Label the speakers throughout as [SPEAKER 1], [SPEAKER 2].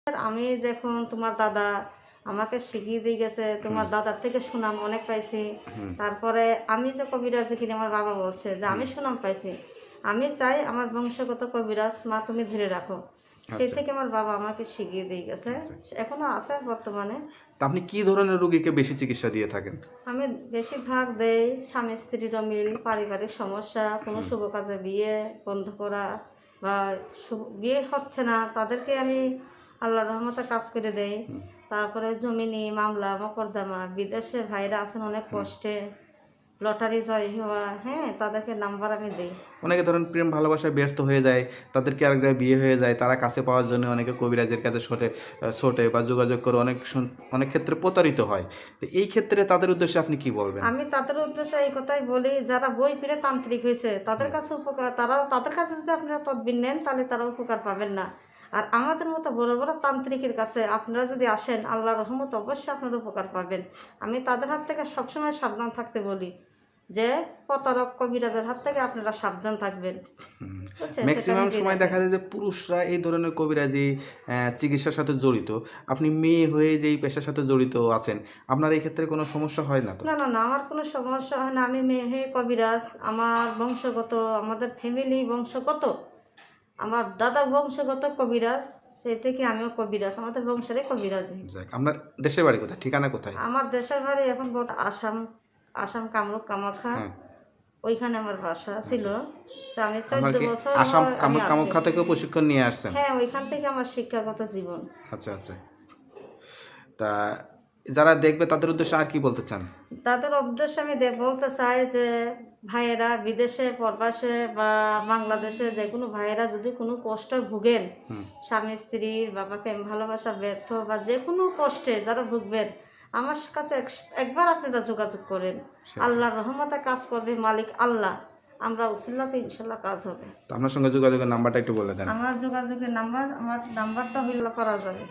[SPEAKER 1] আমি যখন তোমার দাদা আমাকে শিখিয়ে দিয়ে গেছে, তোমার দাদার থেকে সুনাম অনেক পাইছি। তারপরে আমি যে কবিরাজ কিনে আমার বাবা বলছে যে আমি সুনাম পাইছি, আমি চাই আমার বংশগত কবিরাজ মা তুমি ধরে রাখো। সেই থেকে আমার বাবা আমাকে শিখিয়ে দিয়ে গেছে, এখনো আছে বর্তমানে।
[SPEAKER 2] তা আপনি কি ধরনের রোগীকে বেশি চিকিৎসা দিয়ে থাকেন?
[SPEAKER 1] আমি বেশিরভাগ দেই স্বামী স্ত্রীর অমিল, পারিবারিক সমস্যা, কোনো শুভ কাজে বিয়ে বন্ধ করা বা বিয়ে হচ্ছে না তাদেরকে আমি আল্লাহর রহমতে কাজ করে দেই। তারপরে জমিনি মামলা মকদ্দমা, বিদেশে ভাইরা আছেন অনেক কষ্টে, লটারি জয় হওয়া, হ্যাঁ তাদেরকে নাম্বার আমি দিই।
[SPEAKER 2] অনেকে ধরেন প্রেম ভালোবাসায় ব্যর্থ হয়ে যায়, তাদেরকে আরেক জায়গায় বিয়ে হয়ে যায়, তারা কাছে পাওয়ার জন্য অনেকে কবিরাজের কাছে ছোটে বা যোগাযোগ করে অনেক ক্ষেত্রে প্রতারিত হয়। তো এই ক্ষেত্রে তাদের উদ্দেশ্যে আপনি কি বলবেন?
[SPEAKER 1] আমি তাদের উদ্দেশ্যে এই কথাই বলি, যারা বই পড়ে তান্ত্রিক হয়েছে তাদের কাছে উপকার, তাদের কাছে যদি আপনারা তদবির নেন তাহলে তারা উপকার পাবেন না। আর আমাদের মতো বড় বড় তান্ত্রিকের কাছে আপনারা যদি আসেন আল্লাহর রহমত অবশ্যই আপনারা উপকার পাবেন। আমি তাদের হাত থেকে সবসময় সাবধান থাকতে বলি যে প্রতারক কবিরাজের হাত থেকে আপনারা সাবধান থাকবেন।
[SPEAKER 2] ম্যাক্সিমাম সময় দেখা যায় যে পুরুষরা এই ধরনের কবিরাজি চিকিৎসার সাথে জড়িত। আপনি মেয়ে হয়ে যে এই পেশার সাথে জড়িত আছেন, আপনার এই ক্ষেত্রে কোনো সমস্যা হয় না তো?
[SPEAKER 1] না না না, আমার কোনো সমস্যা হয় না। আমি মেয়ে হয়ে কবিরাজ, আমার বংশগত, আমাদের ফ্যামিলি বংশগত, আমার দাদা বংশগত কবিরাজ, সেই থেকে আমিও কবিরাজ, আমাদের বংশেরই কবিরাজি।
[SPEAKER 2] আপনার দেশের বাড়ি কোথায়, ঠিকানা কোথায়?
[SPEAKER 1] আমার দেশের বাড়ি এখন আসাম, আসাম কামরূপ কামাখ্যা, ওইখানে আমার বাসা ছিল। তো আমি 14 বছর
[SPEAKER 2] আসাম কামাখ্যা থেকে প্রশিক্ষণ নিয়ে আসছেন?
[SPEAKER 1] হ্যাঁ, ওইখান থেকে আমার শিক্ষাগত জীবন।
[SPEAKER 2] আচ্ছা আচ্ছা। তা যারা দেখবে তাদের উদ্দেশ্যে আর কি বলতে চান?
[SPEAKER 1] তাদের উদ্দেশ্যে আমি বলতে চাই যে ভাইয়েরা বিদেশে প্রবাসে বা বাংলাদেশে যে কোনো ভাইয়েরা যদি কোনো কষ্ট ভুগেন, স্বামী স্ত্রীর বা প্রেম ভালোবাসা ব্যর্থ বা যে কোনো কষ্টে যারা ভুগবেন, আমার কাছে একবার আপনারা যোগাযোগ করেন। আল্লাহর রহমতে কাজ করবে মালিক আল্লাহ, আমরা উসিলাতে ইনশাল্লাহ কাজ হবে।
[SPEAKER 2] তো আপনার সঙ্গে যোগাযোগের নাম্বারটা একটু বলে দেন।
[SPEAKER 1] আমার যোগাযোগের নাম্বার, আমার নাম্বারটা হইল করা যাবে।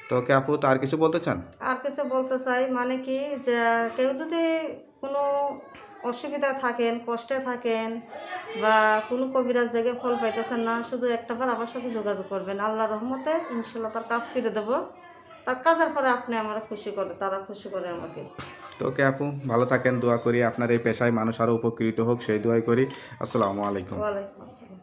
[SPEAKER 2] তো ওকে আপু, তো আর কিছু বলতে চান?
[SPEAKER 1] আর কিছু বলতে চাই মানে কি, যে কেউ যদি কোনো অসুবিধা থাকেন, কষ্টে থাকেন বা কোনো কবিরাজ দেখে ফল পাইতেছেন না, শুধু একটাবার আমার সাথে যোগাযোগ করবেন। আল্লাহ রহমতে ইনশাল্লাহ তার কাজ করে দেবো। তার কাজের পরে আপনি আমার খুশি করে, তারা খুশি করে আমাকে।
[SPEAKER 2] তো ওকে আপু, ভালো থাকেন, দোয়া করি আপনার এই পেশায় মানুষ আরও উপকৃত হোক, সেই দোয়াই করি। আসসালামু আলাইকুম।
[SPEAKER 1] ওয়ালাইকুম আসসালাম।